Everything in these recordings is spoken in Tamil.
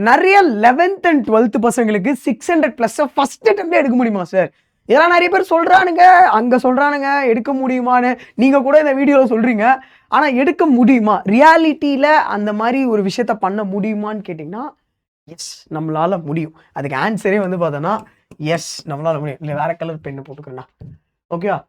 நிறைய 11th and 12th பசங்களுக்கு 600+ ஃபர்ஸ்ட் அட்டெம்ப்ட்ல எடுக்க முடியுமா சார்? இதெல்லாம் நிறைய பேர் சொல்றானுங்க, அங்க சொல்றானுங்க எடுக்க முடியுமான்னு. நீங்க கூட இந்த வீடியோல சொல்றீங்க. ஆனா எடுக்க முடியுமா? ரியாலிட்டியில அந்த மாதிரி ஒரு விஷயத்த பண்ண முடியுமான்னு கேட்டீங்கன்னா, எஸ் நம்மளால முடியும். அதுக்கு ஆன்சரே வந்து பார்த்தோன்னா, எஸ் நம்மளால முடியும். இல்லை வேற கலர் பெண்ணை போட்டுக்கிறேன்னா ஓகேவா?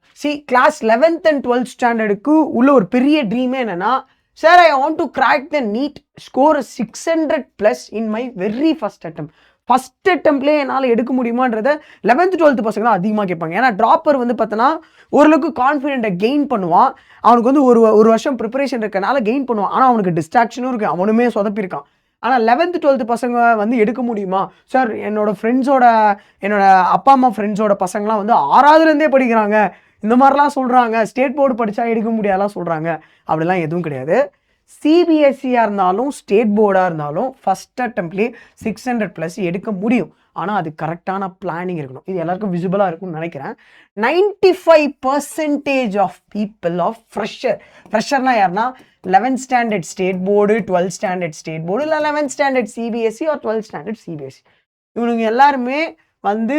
கிளாஸ் 11th and 12th ஸ்டாண்டர்டுக்கு உள்ள ஒரு பெரிய ட்ரீமே என்னன்னா, sir I want to crack the NEET score 600+ in my very first attempt. First அட்டெம்ப்ட்லேயே என்னால் எடுக்க முடியுமான்றத 11th 12th பசங்க தான் அதிகமாக கேட்பாங்க. ஏன்னா ட்ராப்பர் வந்து பார்த்தோன்னா ஓரளவுக்கு கான்ஃபிடென்ட்டை கெயின் பண்ணுவான். அவனுக்கு வந்து ஒரு வருஷம் ப்ரிப்பரேஷன் இருக்கனால கெயின் பண்ணுவான். ஆனால் அவனுக்கு டிஸ்ட்ராக்ஷனும் இருக்குது, அவனுமே சொதப்பியிருக்கான். ஆனால் 11th 12th பசங்க வந்து எடுக்க முடியுமா சார்? என்னோட அப்பா அம்மா ஃப்ரெண்ட்ஸோட பசங்களாம் வந்து 6வதுலேருந்தே படிக்கிறாங்க, இந்த மாதிரிலாம் சொல்கிறாங்க. ஸ்டேட் போர்டு படித்தா எடுக்க முடியாதெல்லாம் சொல்கிறாங்க. அப்படிலாம் எதுவும் கிடையாது. சிபிஎஸ்சியாக இருந்தாலும் ஸ்டேட் போர்டாக இருந்தாலும் ஃபஸ்ட் அட்டெம்ப்ட்லேயே 600+ எடுக்க முடியும். ஆனால் அது கரெக்டான பிளானிங் இருக்கணும். இது எல்லாருக்கும் விசிபிளாக இருக்கும்னு நினைக்கிறேன். 95% ஆஃப் பீப்புள் ஆஃப் ஃப்ரெஷர்னா யாருன்னா 11th standard state board, 12th standard state board, இல்லை 11th standard CBSE or 12th standard CBSE. இவனுங்க எல்லாருமே வந்து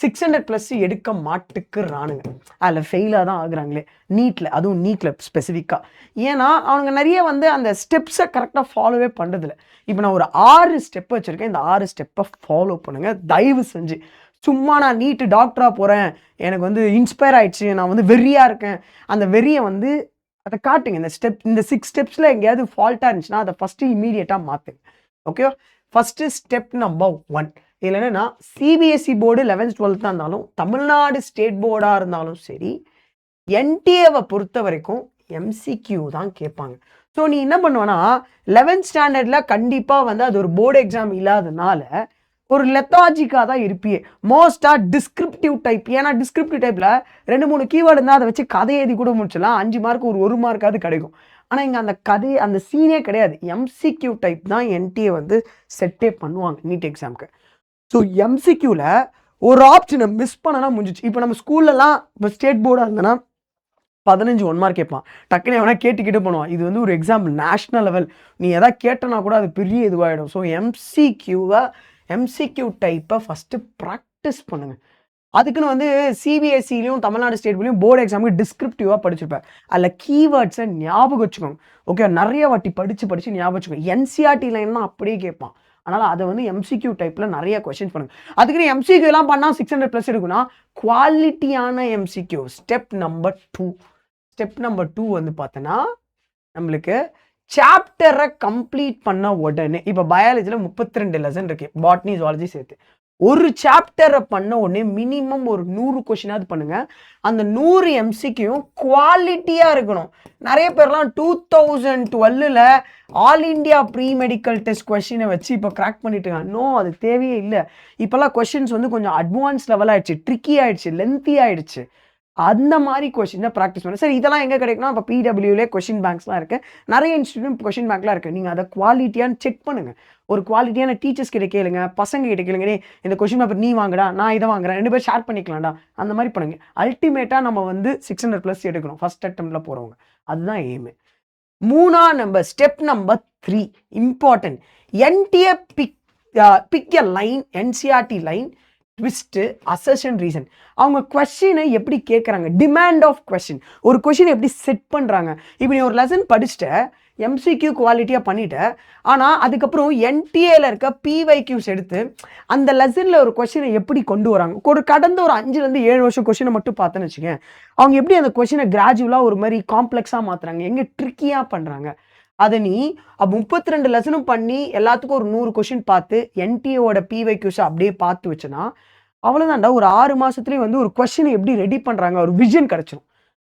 600+ எடுக்க மாட்டுக்குறானுங்க. அதில் ஃபெயிலாக தான் ஆகுறாங்களே நீட்டில், அதுவும் நீட்டில் ஸ்பெசிஃபிக்காக. ஏன்னா அவனுங்க நிறைய வந்து அந்த ஸ்டெப்ஸை கரெக்டாக ஃபாலோவே பண்ணுறதில்ல. இப்போ நான் ஒரு 6 ஸ்டெப் வச்சுருக்கேன். இந்த 6 ஸ்டெப்பை ஃபாலோ பண்ணுங்கள் தயவு செஞ்சு. சும்மா நான் நீட்டு டாக்டராக போகிறேன், எனக்கு வந்து இன்ஸ்பயர் ஆயிடுச்சு, நான் வந்து வெறியாக இருக்கேன், அந்த வெறியை வந்து அதை காட்டுங்க. இந்த 6 ஸ்டெப்ஸில் எங்கேயாவது ஃபால்ட்டாக இருந்துச்சுன்னா அதை ஃபஸ்ட்டு இமீடியட்டாக மாற்றுங்க. ஓகேவா? ஃபஸ்ட்டு ஸ்டெப் நம்பர் 1 இதில் என்னென்னா, சிபிஎஸ்சி போர்டு 11th 12th இருந்தாலும் தமிழ்நாடு ஸ்டேட் போர்டாக இருந்தாலும் சரி, என்டிஏவை பொறுத்த வரைக்கும் எம்சிக்யூ தான் கேட்பாங்க. ஸோ நீ என்ன பண்ணுவேன்னா 11th ஸ்டாண்டர்டில் கண்டிப்பாக வந்து அது ஒரு போர்டு எக்ஸாம் இல்லாதனால ஒரு லெத்தாஜிக்காக தான் இருப்பியே. மோஸ்ட்டாக டிஸ்கிரிப்டிவ் டைப். ஏன்னா டிஸ்கிரிப்டிவ் டைப்பில் 2-3 கீவேர்டு இருந்தால் அதை வச்சு கதை எழுதி கூட முடிச்சிடலாம். 5 மார்க் ஒரு 1 மார்க்காவது கிடைக்கும். ஆனால் இங்கே அந்த சீனே கிடையாது. எம்சிக்யூ டைப் தான் என்டிஏ வந்து செட்டே பண்ணுவாங்க நீட் எக்ஸாமுக்கு. ஸோ எம்சிக்யூவில் ஒரு ஆப்ஷனை மிஸ் பண்ணனா முடிஞ்சிச்சு. இப்போ நம்ம ஸ்கூல்லலாம் இப்போ ஸ்டேட் போர்டாக இருந்தேன்னா 15 1 மார்க் கேட்பான். டக்குனு எவனா கேட்டு பண்ணுவான். இது வந்து ஒரு எக்ஸாம்பிள், நேஷ்னல் லெவல். நீ எதாவது கேட்டனா கூட அது பெரிய இதுவாகிடும். ஸோ எம்சிக்யூ டைப்பை ஃபஸ்ட்டு ப்ராக்டிஸ் பண்ணுங்கள். அதுக்குன்னு வந்து சிபிஎஸ்சிலையும் தமிழ்நாடு ஸ்டேட் போர்ட்லையும் போர்டு எக்ஸாமுக்கு டிஸ்கிரிப்டிவாக படிச்சிருப்பேன். அதில் கீவேர்ட்ஸை ஞாபகம் வச்சுக்கோங்க. ஓகே, நிறைய வாட்டி படித்து ஞாபகம் வச்சுக்கோங்க. என்சிஆர்டி லைன்லாம் அப்படியே கேட்பான். அதனால் அதை வந்து எம்சிக்யூ டைப்பில் நிறைய கொஸ்டின்ஸ் பண்ணுங்க. அதுக்குன்னு எம்சிக்யூலாம் பண்ணால் 600+ இருக்குன்னா குவாலிட்டியான எம்சிக்யூ. ஸ்டெப் நம்பர் 2 வந்து பார்த்தோன்னா, நம்மளுக்கு சாப்டரை கம்ப்ளீட் பண்ண உடனே, இப்போ பயாலஜியில் 32 லெசன் இருக்கு, பாட்னி ஜுவாலஜி சேர்த்து. ஒரு சாப்டரை பண்ண உடனே மினிமம் ஒரு 100 கொஸ்டினாவது பண்ணுங்க. அந்த 100 எம்சிக்யூவும் குவாலிட்டியாக இருக்கணும். நிறைய பேர்லாம் 2012 all India pre medical test கொஸ்டினை வச்சு இப்போ கிராக் பண்ணிட்டு இருக்காங்க. நோ, அது தேவையே இல்லை. இப்போல்லாம் கொஸ்டின்ஸ் வந்து கொஞ்சம் அட்வான்ஸ் லெவல் ஆயிடுச்சு, ட்ரிக்கி ஆயிடுச்சு, லென்த்தி ஆயிடுச்சு. அந்த மாதிரி கொஸ்டின் தான் ப்ராக்டிஸ் பண்ணு. சார் இதெல்லாம் எங்கே கிடைக்குன்னா, இப்போ பிடபிள்யூலே கொஸ்டின் பேங்க்ஸ்லாம் இருக்குது, நிறைய இன்ஸ்டியூட் கொஸ்டின் பேங்க்லாம் இருக்குது. நீங்கள் அதை குவாலிட்டியான்னு செக் பண்ணுங்கள். ஒரு குவாலிட்டியான டீச்சர்ஸ் கிட்ட கேளுங்க, பசங்க கிட்ட கேளுங்க. இந்த கொஸ்டின் பேப்பர் நீ வாங்கடா, நான் இதை வாங்குறேன், 2 பேர் ஷேர் பண்ணிக்கலாம்டா, அந்த மாதிரி பண்ணுங்க. அல்டிமேட்டாக நம்ம வந்து 600+ எடுக்கணும் ஃபர்ஸ்ட் அட்டெம்ப்டில் போகிறவங்க. அதுதான் எய்மு. 3ஆம் number, step number 3 important. NTA pick a line, NCERT line, twist, assertion, reason. அவங்க கொஸ்டினை எப்படி கேட்குறாங்க, டிமாண்ட் ஆஃப் கொஸ்டின், ஒரு கொஸ்டின் எப்படி செட் பண்ணுறாங்க. இப்போ நீ ஒரு லெசன் படிச்சுட்ட, எம்சிக்யூ குவாலிட்டியாக பண்ணிவிட்டேன், ஆனால் அதுக்கப்புறம் என்டிஏல இருக்க பிவைக்யூஸ் எடுத்து அந்த லெசனில் ஒரு கொஸ்டினை எப்படி கொண்டு வராங்க. கடந்த ஒரு 5-7 வருஷம் கொஸ்டினை மட்டும் பார்த்தேன்னு வச்சுக்கேன், அவங்க எப்படி அந்த கொஸ்டினை கிராஜுவலாக ஒரு மாதிரி காம்ப்ளெக்ஸாக மாற்றுறாங்க, எங்கே ட்ரிக்கியாக பண்ணுறாங்க. அதை நீ 32 லெசனும் பண்ணி எல்லாத்துக்கும் ஒரு 100 கொஸ்டின் பார்த்து என்டிஏவோட பிவைக்யூஸை அப்படியே பார்த்து வச்சுன்னா அவ்வளோதான்டா. ஒரு 6 மாதத்துலேயே வந்து ஒரு கொஸ்டினை எப்படி ரெடி பண்ணுறாங்க ஒரு விஷன் கிடச்சிடும்.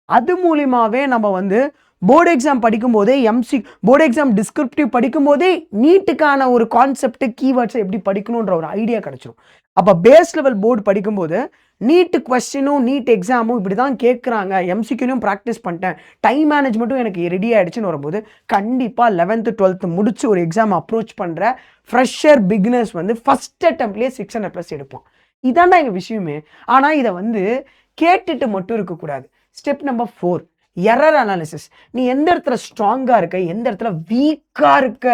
அது மூலியமாகவே நம்ம வந்து போர்டு எக்ஸாம் படிக்கும்போதே போர்டு எக்ஸாம் டிஸ்கிரிப்டிவ் படிக்கும்போதே நீட்டுக்கான ஒரு கான்செப்ட், கீவேர்ட்ஸை எப்படி படிக்கணுன்ற ஒரு ஐடியா கிடச்சிடும். அப்போ பேஸ் லெவல் போர்டு படிக்கும்போது நீட்டு கொஸ்டினும் நீட் எக்ஸாமும் இப்படி தான் கேட்குறாங்க, எம்சிக்யூலையும் ப்ராக்டிஸ் பண்ணிட்டேன், டைம் மேனேஜ்மெண்ட்டும் எனக்கு ரெடி ஆகிடுச்சுன்னு வரும்போது கண்டிப்பாக 11th 12th முடிச்சு ஒரு எக்ஸாம் அப்ரோச் பண்ணுற ஃப்ரெஷர் பிகினர்ஸ் வந்து ஃபஸ்ட் அட்டெம்ப்ட்லேயே 600+ எடுப்போம். இதாண்டா எங்கள் விஷயமே. ஆனால் இதை வந்து கேட்டுட்டு மட்டும் இருக்கக்கூடாது. Step number 4, error analysis. நீ எந்த இடத்துல ஸ்ட்ராங்காக இருக்க, எந்த இடத்துல வீக்காக இருக்க,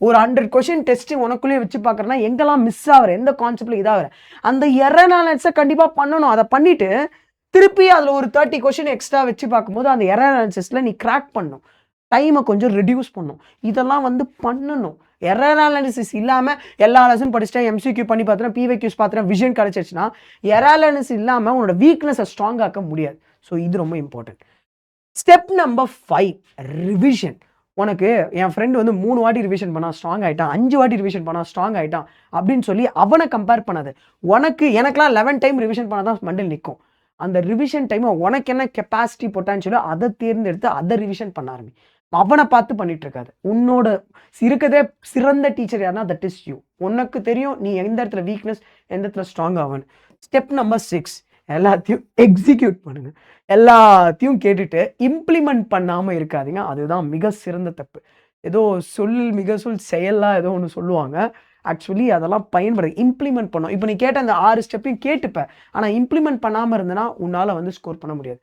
ஒரு 100 கொஷின் டெஸ்ட் உனக்குள்ளேயே வச்சு பார்க்குறேன்னா எங்கெல்லாம் மிஸ் ஆகிற, எந்த கான்செப்டில் இதாகிற, அந்த எரர் அனாலிசிஸை கண்டிப்பாக பண்ணணும். அதை பண்ணிவிட்டு திருப்பி அதில் ஒரு 30 கொஷின் எக்ஸ்ட்ரா வச்சு பார்க்கும்போது அந்த எரர் அனாலிசிஸில் நீ கிராக் பண்ணணும். டைமை கொஞ்சம் ரெடியூஸ் பண்ணணும். இதெல்லாம் வந்து பண்ணணும். எரர் அனாலிசிஸ் இல்லாமல் எல்லா லெசன் படிச்சுட்டேன், எம்சிக்யூ பண்ணி பார்த்துட்டேன், பிவைக்யூஸ் பார்த்துட்டேன், விஷன் கிடச்சிருச்சுன்னா எரர் அனாலிசிஸ் இல்லாமல் உன்னோட வீக்னஸை ஸ்ட்ராங் ஆக்க முடியாது. ஸோ இது ரொம்ப இம்பார்ட்டன்ட். Step number 5 revision. உனக்கு என் ஃப்ரெண்டு வந்து 3 வாட்டி ரிவிஷன் பண்ணால் ஸ்ட்ராங் ஆகிட்டான், 5 வாட்டி ரிவிஷன் பண்ணால் ஸ்ட்ராங் ஆகிட்டான் அப்படின்னு சொல்லி அவனை கம்பேர் பண்ணாது. எனக்கெல்லாம் 11 டைம் ரிவிஷன் பண்ணால் தான் மண்டில் நிற்கும். அந்த ரிவிஷன் டைமை உனக்கு என்ன கெப்பாசிட்டி பொட்டான்ஷியலோ அதை தேர்ந்தெடுத்து அதை ரிவிஷன் பண்ண ஆரம்பி. அவனை பார்த்து பண்ணிட்டு இருக்காது. உன்னோட இருக்கதே சிறந்த டீச்சர் யாருன்னா தட் இஸ் யூ. உனக்கு தெரியும் நீ எந்த இடத்துல வீக்னஸ், எந்த இடத்துல ஸ்ட்ராங் ஆகணும். ஸ்டெப் நம்பர் 6 எல்லாத்தையும் எக்ஸிக்யூட் பண்ணுங்க. எல்லாத்தையும் கேட்டுட்டு இம்ப்ளிமெண்ட் பண்ணாமல் இருக்காதீங்க. அதுதான் மிக சிறந்த தப்பு. ஏதோ மிக செயலாக ஏதோ ஒன்று சொல்லுவாங்க. ஆக்சுவலி அதெல்லாம் பயன்படுது. இம்ப்ளிமெண்ட் பண்ணோம். இப்போ நீ கேட்ட அந்த 6 ஸ்டெப்பையும் கேட்டுப்பேன், ஆனால் இம்ப்ளிமெண்ட் பண்ணாமல் இருந்தனா உன்னால் வந்து ஸ்கோர் பண்ண முடியாது.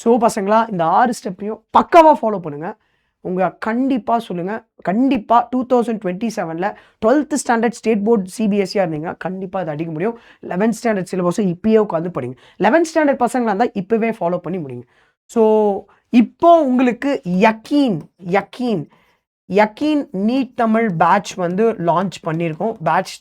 ஸோ பசங்களா இந்த 6 ஸ்டெப்பையும் பக்காவாக ஃபாலோ பண்ணுங்கள். உங்கள் கண்டிப்பாக சொல்லுங்கள். கண்டிப்பாக 2027 12th ஸ்டாண்டர்ட் ஸ்டேட் போர்டு சிபிஎஸ்சியாக இருந்தீங்கன்னா கண்டிப்பாக அதை அடிக்க முடியும். 11th ஸ்டாண்டர்ட் சிலபஸும் இப்போயே உட்காந்து படிங்க. 11th ஸ்டாண்டர்ட் பசங்களாக இருந்தால் இப்போவே ஃபாலோ பண்ணி முடியுங்க. ஸோ இப்போ உங்களுக்கு யக்கீன் நீட் தமிழ் பேட்ச் வந்து லான்ச் பண்ணியிருக்கோம். பேட்ச்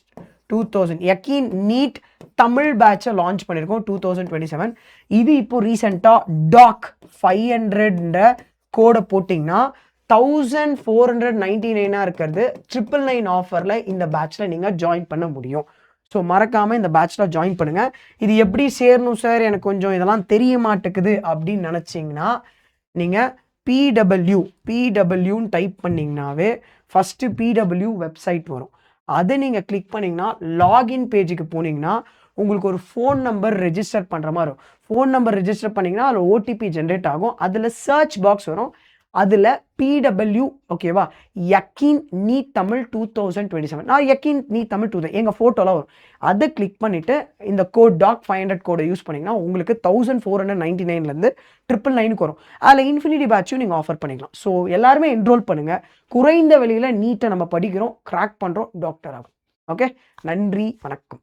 2000 யக்கீன் நீட் தமிழ் பேட்சை லான்ச் பண்ணியிருக்கோம் 2027. இது இப்போ ரீசெண்டாக டாக் 500 கோடை போட்டிங்கன்னா 1499 இருக்கிறது 999 ஆஃபரில் இந்த பேட்சில் நீங்கள் ஜாயின் பண்ண முடியும். ஸோ மறக்காமல் இந்த பேட்சில் ஜாயின் பண்ணுங்கள். இது எப்படி சேரணும் சார், எனக்கு கொஞ்சம் இதெல்லாம் தெரிய மாட்டேக்குது அப்படின்னு நினச்சிங்கன்னா நீங்கள் பிடபிள்யூன்னு டைப் பண்ணிங்கனாவே ஃபஸ்ட்டு பிடபிள்யூ வெப்சைட் வரும். அதை நீங்கள் கிளிக் பண்ணிங்கன்னா லாகின் பேஜுக்கு போனீங்கன்னா உங்களுக்கு ஒரு ஃபோன் நம்பர் ரெஜிஸ்டர் பண்ணுற மாதிரி வரும். ஃபோன் நம்பர் ரெஜிஸ்டர் பண்ணிங்கன்னா அதில் ஓடிபி ஜென்ரேட் ஆகும். அதில் சர்ச் பாக்ஸ் வரும். அதில் பிடபிள்யூ ஓகேவா யக்கீன் நீட் தமிழ் 2027 நான் யக்கீன் நீட் தமிழ் 2000 எங்கள் ஃபோட்டோலாம் வரும். அதை கிளிக் பண்ணிவிட்டு இந்த கோட் டாக் 500 கோடை யூஸ் பண்ணிங்கன்னா உங்களுக்கு 1499 999 வரும். அதில் இன்ஃபினிட்டி பேட்சும் நீங்கள் ஆஃபர் பண்ணிக்கலாம். ஸோ எல்லாருமே என்ரோல் பண்ணுங்கள். குறைந்த விலையில் நீட்டை நம்ம படிக்கிறோம், கிராக் பண்ணுறோம், டாக்டர் ஆகும். ஓகே, நன்றி, வணக்கம்.